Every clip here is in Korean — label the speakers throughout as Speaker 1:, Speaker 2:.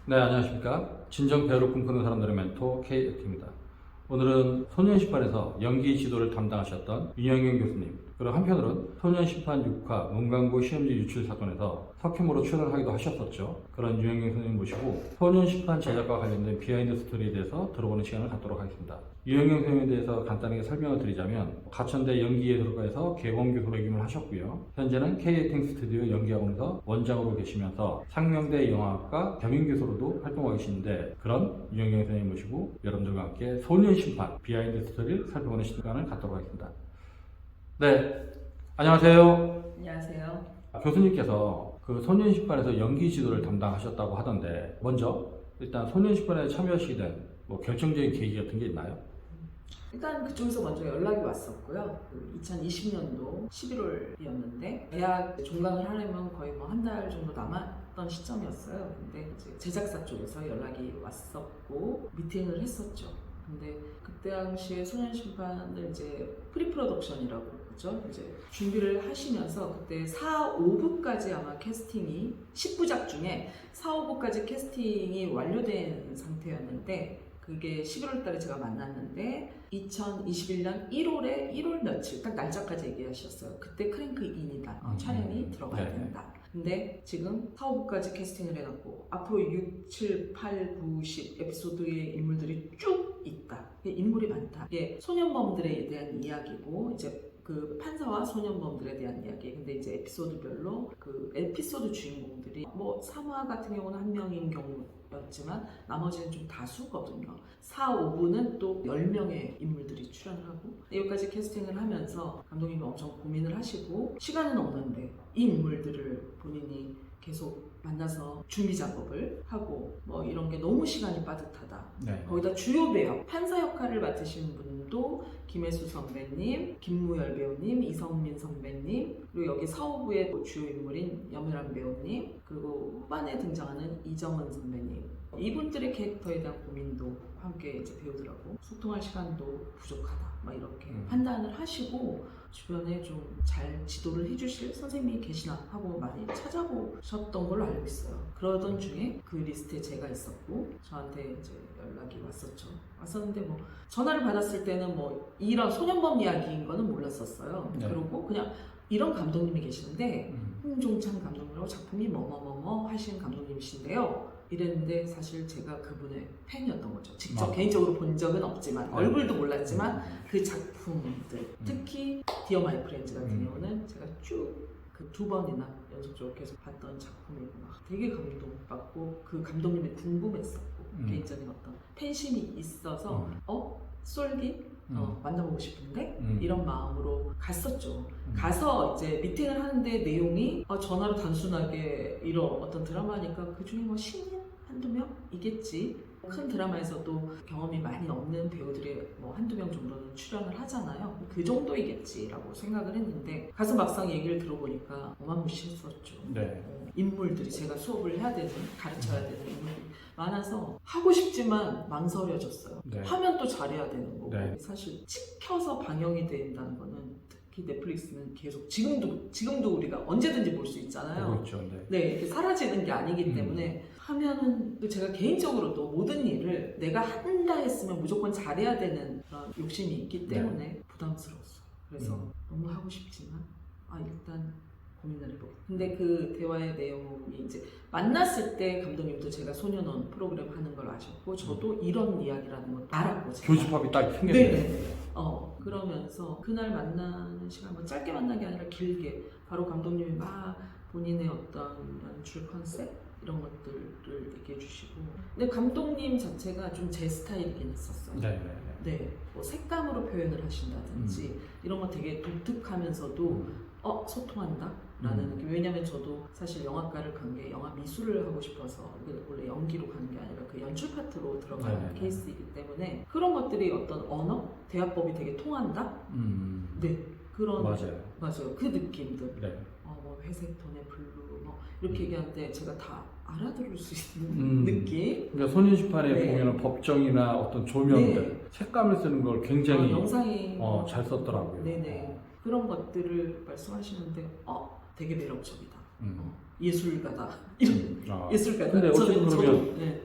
Speaker 1: 네, 안녕하십니까. 진정 배우를 꿈꾸는 사람들의 멘토 K액트입니다. 오늘은 소년심판에서 연기 지도를 담당하셨던 윤영경 교수님, 그리고 한편으로는 소년심판 6화 문광고 시험지 유출 사건에서 석회모로 출연을 하기도 하셨었죠. 그런 윤영경 교수님 모시고 소년심판 제작과 관련된 비하인드 스토리에 대해서 들어보는 시간을 갖도록 하겠습니다. 윤영경 교수님에 대해서 간단하게 설명을 드리자면 가천대 연기예술과에서 개공교수로 임을 하셨고요. 현재는 K액팅 스튜디오 연기학원에서 원장으로 계시면서 상명대 영화학과 겸임교수로도 활동하고 계시는데, 그런 윤영경 교수님 모시고 여러분들과 함께 소년심판 비하인드 스토리를 살펴보는 시간을 갖도록 하겠습니다. 네, 안녕하세요.
Speaker 2: 안녕하세요.
Speaker 1: 교수님께서 그 소년심판에서 연기 지도를 담당하셨다고 하던데, 먼저 일단 소년심판에 참여하시게 된 결정적인 계기 같은 게 있나요?
Speaker 2: 일단 그쪽에서 먼저 연락이 왔었고요. 2020년도 11월이었는데 대학 종강을 하려면 거의 한 달 정도 남았던 시점이었어요. 근데 이제 제작사 쪽에서 연락이 왔었고 미팅을 했었죠. 근데 그때 당시에 소년심판을 이제 프리프로덕션이라고 그죠? 이제 준비를 하시면서 그때 4, 5부까지 아마 캐스팅이 10부작 중에 4, 5부까지 캐스팅이 완료된 상태였는데, 그게 11월 달에 제가 만났는데 2021년 1월 며칠 딱 날짜까지 얘기하셨어요. 그때 크랭크 인이다. 촬영이 들어가야 된다. 근데 지금 4, 5부까지 캐스팅을 해갖고 앞으로 6, 7, 8, 9, 10 에피소드의 인물들이 쭉 있다. 인물이 많다. 이게 소년범들에 대한 이야기고 이제 그 판사와 소년범들에 대한 이야기. 근데 이제 에피소드별로 그 에피소드 주인공들이 3화 같은 경우는 한 명인 경우였지만 나머지는 좀 다수거든요. 4, 5부는 또 10명의 인물들이 출연을 하고, 여기까지 캐스팅을 하면서 감독님이 엄청 고민을 하시고, 시간은 없는데 이 인물들을 본인이 계속 만나서 준비 작업을 하고 이런 게 너무 시간이 빠듯하다.
Speaker 1: 네.
Speaker 2: 거기다 주요 배역, 판사 역할을 맡으시는 분도 김혜수 선배님, 김무열 배우님, 이성민 선배님, 그리고 여기 사후부의 주요 인물인 염혜란 배우님, 그리고 후반에 등장하는 이정은 선배님, 이분들의 캐릭터에 대한 고민도 함께 이제 배우들하고 소통할 시간도 부족하다 이렇게 판단을 하시고 주변에 좀 잘 지도를 해주실 선생님이 계시나 하고 많이 찾아보셨던 걸로 알고 있어요. 그러던 중에 그 리스트에 제가 있었고 저한테 이제 연락이 왔었는데 전화를 받았을 때는 이런 소년범 이야기인 거는 몰랐었어요.
Speaker 1: 네.
Speaker 2: 그리고 그냥 이런 감독님이 계시는데 홍종찬 감독님이라고 작품이 뭐뭐뭐뭐 하시는 감독님이신데요. 이랬는데 사실 제가 그분의 팬이었던 거죠. 직접 개인적으로 본 적은 없지만 얼굴도 몰랐지만 그 작품들, 특히 디어 마이 프렌즈 같은 경우는 제가 쭉 그 2번이나 연속적으로 계속 봤던 작품이고 되게 감동받고 그 감독님이 궁금했었고 개인적인 어떤 팬심이 있어서 쏠기 만나보고 싶은데 이런 마음으로 갔었죠. 가서 이제 미팅을 하는데 내용이 전화로 단순하게 이런 어떤 드라마니까 그 중에 신인 한두 명이겠지. 큰 드라마에서도 경험이 많이 없는 배우들이 한두 명 정도는 출연을 하잖아요. 그 정도이겠지라고 생각을 했는데 가서 막상 얘기를 들어보니까 어마무시했었죠.
Speaker 1: 네.
Speaker 2: 인물들이 제가 수업을 해야 되는, 가르쳐야 되는 인물들이 많아서 하고 싶지만 망설여졌어요.
Speaker 1: 네.
Speaker 2: 하면 또 잘해야 되는 거고.
Speaker 1: 네.
Speaker 2: 사실 찍혀서 방영이 된다는 거는 특히 넷플릭스는 계속 지금도 우리가 언제든지 볼 수 있잖아요.
Speaker 1: 그렇죠.
Speaker 2: 네, 이렇게 사라지는 게 아니기 때문에 하면은 또 제가 개인적으로도 모든 일을 내가 한다 했으면 무조건 잘해야 되는 그런 욕심이 있기 때문에 부담스러웠어요. 그래서 너무 하고 싶지만 일단 고민을 해보고. 근데 그 대화의 내용이 이제 만났을 때 감독님도 제가 소년원 프로그램 하는 걸 아셨고 저도 이런 이야기라는 것도 알았고 제가.
Speaker 1: 교집합이 딱 생겼네요.
Speaker 2: 네. 그러면서 그날 만나는 시간 짧게 만난 게 아니라 길게 바로 감독님이 막 본인의 어떤 연출 컨셉 이런 것들을 얘기해 주시고, 근데 감독님 자체가 좀 제 스타일이긴 했었어요. 네. 색감으로 표현을 하신다든지 이런 거 되게 독특하면서 소통한다 라는 느낌. 왜냐면 저도 사실 영화과를 간 게 영화 미술을 하고 싶어서 원래 연기로 가는 게 아니라 그 연출 파트로 들어가는 케이스이기 때문에 그런 것들이 어떤 언어, 대화법이 되게 통한다. 네, 그런 맞아요. 그 느낌들.
Speaker 1: 네.
Speaker 2: 회색 톤의 블루 이렇게 얘기하는데 제가 다 알아들을 수 있는 느낌.
Speaker 1: 그러니까 소년심판에 보면은 법정이나 어떤 조명들, 색감을 쓰는 걸 굉장히
Speaker 2: 영상이
Speaker 1: 잘 썼더라고요.
Speaker 2: 네네. 그런 것들을 말씀하시는데 되게 매력적이다. 예술가다. 예술가다.
Speaker 1: 근데 어쨌든 그러면
Speaker 2: 네.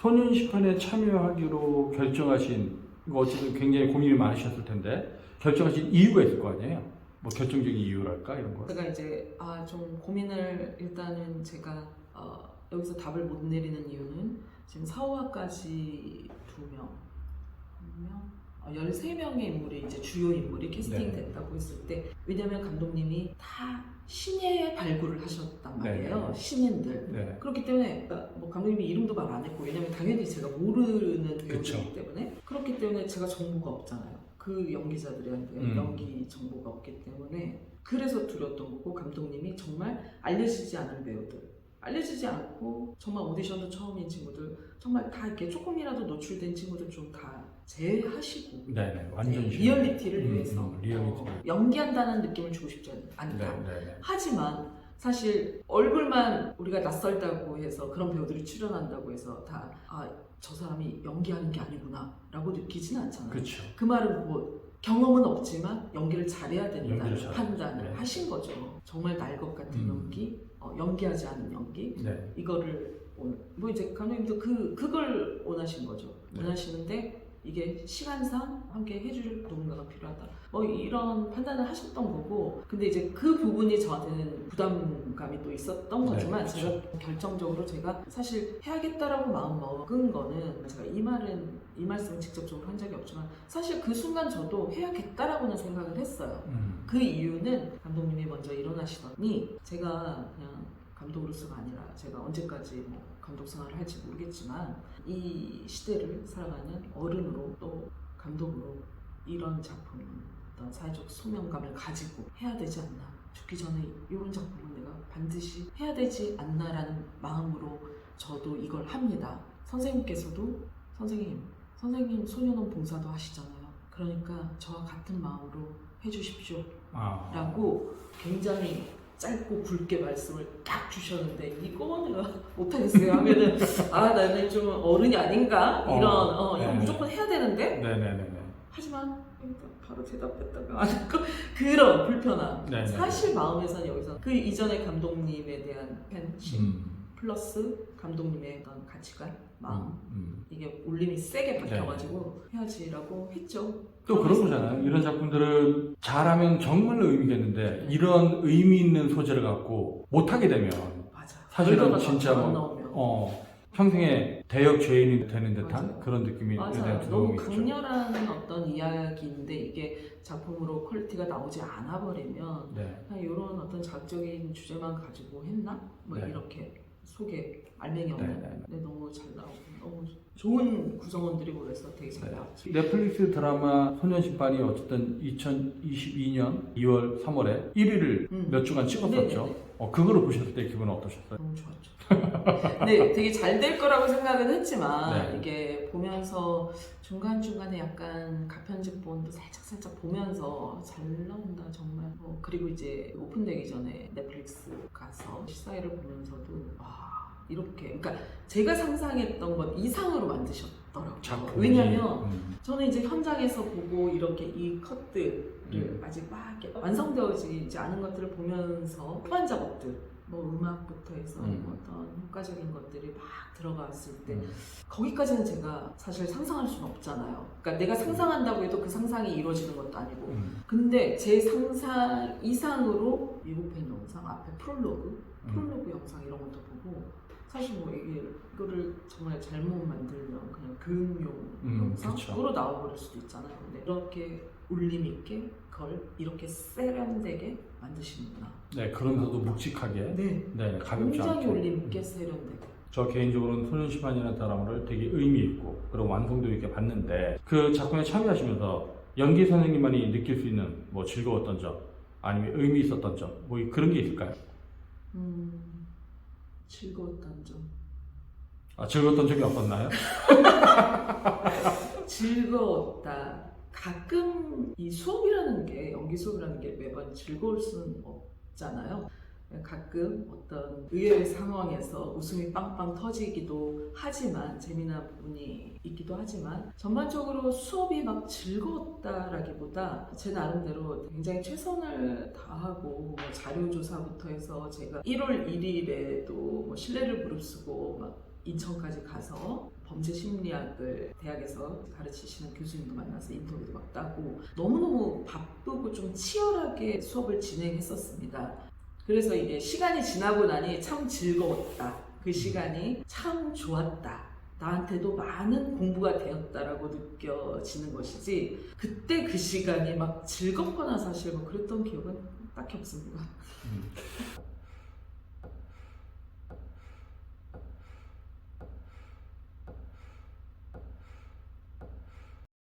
Speaker 1: 소년심판에 참여하기로 결정하신, 이거 어쨌든 굉장히 고민이 많으셨을 텐데 결정하신 이유가 있을 거 아니에요? 뭐 결정적인 이유랄까 이런 거.
Speaker 2: 제가 이제 좀 고민을 일단은 제가 여기서 답을 못 내리는 이유는 지금 사후화까지 13명의 인물이 이제 주요 인물이 캐스팅됐다고 했을 때, 왜냐면 감독님이 다 신예 발굴을 하셨단 말이에요.
Speaker 1: 네.
Speaker 2: 신인들.
Speaker 1: 네.
Speaker 2: 그렇기 때문에 뭐 감독님이 이름도 말 안 했고, 왜냐면 당연히 제가 모르는 배우이기
Speaker 1: 그쵸.
Speaker 2: 때문에, 그렇기 때문에 제가 정보가 없잖아요. 그 연기자들한테 연기 정보가 없기 때문에, 그래서 두려웠던 거고, 감독님이 정말 알려지지 않은 배우들, 알려지지 않고 정말 오디션도 처음인 친구들, 정말 다 이렇게 조금이라도 노출된 친구들 좀 다 제하시고,
Speaker 1: 네네, 완전
Speaker 2: 리얼리티를 위해서
Speaker 1: 리얼리티.
Speaker 2: 연기한다는 느낌을 주고 싶지 않다.
Speaker 1: 네네.
Speaker 2: 하지만 사실 얼굴만 우리가 낯설다고 해서, 그런 배우들이 출연한다고 해서 다 저 사람이 연기하는 게 아니구나 라고 느끼지는 않잖아요.
Speaker 1: 그렇죠.
Speaker 2: 그 말은 뭐 경험은 없지만 연기를 잘해야 된다는
Speaker 1: 연기를
Speaker 2: 판단을
Speaker 1: 네.
Speaker 2: 하신 거죠. 정말 날 것 같은 연기, 연기하지 않은 연기,
Speaker 1: 네.
Speaker 2: 이거를 뭐 이제 감독님도 그걸 원하신 거죠.
Speaker 1: 네.
Speaker 2: 원하시는데 이게 시간상 함께 해줄 누군가가 필요하다. 뭐 이런 판단을 하셨던 거고, 근데 이제 그 부분이 저한테는 부담감이 또 있었던 거지만,
Speaker 1: 그렇죠.
Speaker 2: 제가 결정적으로 제가 사실 해야겠다라고 마음 먹은 거는, 제가 이 말씀을 직접적으로 한 적이 없지만 사실 그 순간 저도 해야겠다라고는 생각을 했어요. 그 이유는 감독님이 먼저 일어나시더니, 제가 그냥 감독으로서가 아니라 제가 언제까지 뭐 감독 생활을 할지 모르겠지만 이 시대를 살아가는 어른으로 또 감독으로 이런 작품은 어떤 사회적 소명감을 가지고 해야 되지 않나, 죽기 전에 이런 작품은 내가 반드시 해야 되지 않나라는 마음으로 저도 이걸 합니다. 선생님께서도 선생님 소년원 봉사도 하시잖아요. 그러니까 저와 같은 마음으로 해주십시오 라고 굉장히 짧고 굵게 말씀을 딱 주셨는데, 이거 내가 못하겠어요 하면은 나는 좀 어른이 아닌가? 이런 이거 무조건 해야 되는데,
Speaker 1: 네네네.
Speaker 2: 하지만 바로 대답했다가 안 하고, 그런 불편함.
Speaker 1: 네네.
Speaker 2: 사실 마음에서는 여기서 그 이전의 감독님에 대한 팬심 플러스 감독님의 어떤 가치관, 마음, 이게 울림이 세게 박혀가지고 해야지라고 했죠.
Speaker 1: 또 그런 거잖아요. 이런 작품들을 잘하면 정말로 의미겠는데, 이런 의미 있는 소재를 갖고 못하게 되면
Speaker 2: 맞아.
Speaker 1: 사실은 진짜
Speaker 2: 안
Speaker 1: 뭐
Speaker 2: 나오면
Speaker 1: 평생의 대역 죄인이 되는 듯한
Speaker 2: 맞아요.
Speaker 1: 그런 느낌이
Speaker 2: 맞아요.
Speaker 1: 드는
Speaker 2: 너무
Speaker 1: 있죠.
Speaker 2: 강렬한 어떤 이야기인데 이게 작품으로 퀄리티가 나오지 않아 버리면,
Speaker 1: 네.
Speaker 2: 그냥 이런 어떤 자극적인 주제만 가지고 했나? 뭐
Speaker 1: 네.
Speaker 2: 이렇게 속에 알맹이 없는.
Speaker 1: 네.
Speaker 2: 근데 너무 잘 나오고 너무 좋은 구성원들이 모여서 되게 잘 나왔지.
Speaker 1: 넷플릭스 드라마 소년심판이 어쨌든 2022년 2월, 3월에 1위를 몇 주간 찍었었죠.
Speaker 2: 네네네.
Speaker 1: 그거를 보셨을 때 기분은 어떠셨어요?
Speaker 2: 너무 좋았죠. 네, 되게 잘 될 거라고 생각은 했지만
Speaker 1: 네.
Speaker 2: 이게 보면서 중간중간에 약간 가편집본도 살짝 보면서 잘 나온다 정말. 그리고 이제 오픈되기 전에 넷플릭스 가서 시사회를 보면서도 이렇게, 그러니까 제가 상상했던 것 이상으로 만드셨더라고요.
Speaker 1: 작품이.
Speaker 2: 왜냐면 저는 이제 현장에서 보고 이렇게 이 컷들을 아직 막 이렇게 완성되어지지 않은 것들을 보면서 후반 작업들, 뭐 음악부터 해서 어떤 효과적인 것들이 막 들어갔을 때 거기까지는 제가 사실 상상할 수는 없잖아요. 그러니까 내가 상상한다고 해도 그 상상이 이루어지는 것도 아니고. 근데 제 상상 이상으로 예고편 영상, 앞에 프롤로그 영상 이런 것도 보고, 사실 뭐 이거를 정말 잘못 만들면 그냥 교육용 영상으로 나와버릴 수도 있잖아요. 근데 이렇게 울림 있게 그걸 이렇게 세련되게 만드시는구나.
Speaker 1: 네, 그러면서도 묵직하게, 네, 가볍지
Speaker 2: 굉장히
Speaker 1: 않게.
Speaker 2: 울림 있게 세련되게.
Speaker 1: 저 개인적으로는 소년심판이라는 드라마를 되게 의미 있고 그리고 완성도 있게 봤는데, 그 작품에 참여하시면서 연기 선생님만이 느낄 수 있는 뭐 즐거웠던 점, 아니면 의미 있었던 점, 뭐 그런 게 있을까요?
Speaker 2: 즐거웠던 점.
Speaker 1: 즐거웠던 점이 없었나요?
Speaker 2: 즐거웠다. 가끔 이 수업이라는 게, 연기 수업이라는 게 매번 즐거울 수는 없잖아요. 가끔 어떤 의외의 상황에서 웃음이 빵빵 터지기도 하지만, 재미난 부분이 있기도 하지만, 전반적으로 수업이 막 즐거웠다라기보다 제 나름대로 굉장히 최선을 다하고, 뭐 자료조사부터 해서 제가 1월 1일에도 뭐 신뢰를 무릅쓰고 막 인천까지 가서 범죄 심리학을 대학에서 가르치시는 교수님도 만나서 인터뷰도 막 따고 너무너무 바쁘고 좀 치열하게 수업을 진행했었습니다. 그래서 이게 시간이 지나고 나니 참 즐거웠다. 그 시간이 참 좋았다. 나한테도 많은 공부가 되었다라고 느껴지는 것이지 그때 그 시간이 막 즐겁거나 사실 뭐 그랬던 기억은 딱히 없습니다.